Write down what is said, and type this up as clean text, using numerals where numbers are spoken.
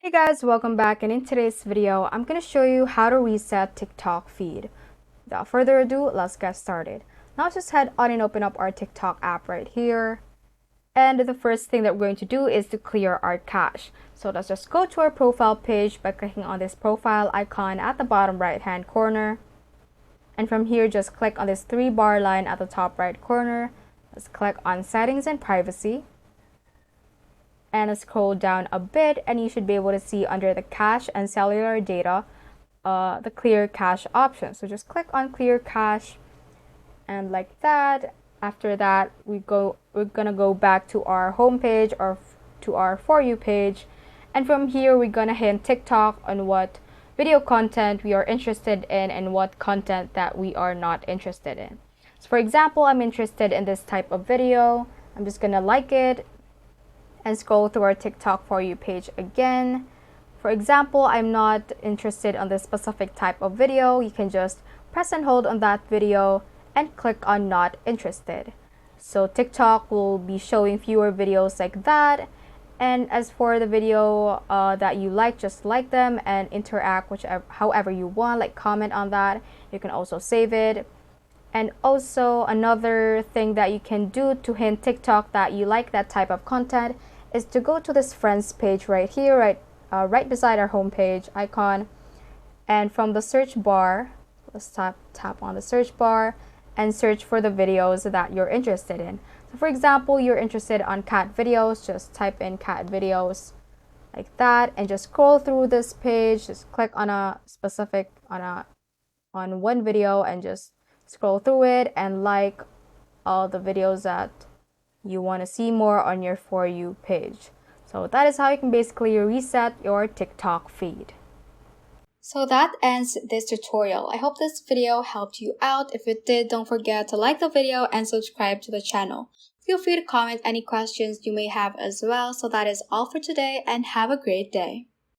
Hey guys, welcome back, and in today's video, I'm going to show you how to reset TikTok feed. Without further ado, let's get started. Now just head on and open up our TikTok app right here. And the first thing that we're going to do is to clear our cache. So let's just go to our profile page by clicking on this profile icon at the bottom right hand corner. And from here, just click on this 3-bar line at the top right corner. Let's click on settings and privacy. And scroll down a bit, and you should be able to see under the cache and cellular data the clear cache option. So just click on clear cache, and like that. After that, we're gonna go back to our home page or to our For You page, and from here we're gonna hit TikTok on what video content we are interested in and what content that we are not interested in. So for example, I'm interested in this type of video. I'm just gonna like it and scroll through our TikTok For You page again. For example, I'm not interested on this specific type of video. You can just press and hold on that video and click on not interested. So TikTok will be showing fewer videos like that. And as for the video that you like, just like them and interact however you want, like comment on that. You can also save it. And also another thing that you can do to hint TikTok that you like that type of content is to go to this friends page right here, right beside our homepage icon. And from the search bar, let's tap on the search bar and search for the videos that you're interested in. So for example, you're interested on cat videos, just type in cat videos like that and just scroll through this page. Just click on a specific on one video and just scroll through it and like all the videos that you want to see more on your For You page. So that is how you can basically reset your TikTok feed. So that ends this tutorial. I hope this video helped you out. If it did, don't forget to like the video and subscribe to the channel. Feel free to comment any questions you may have as well. So that is all for today, and have a great day.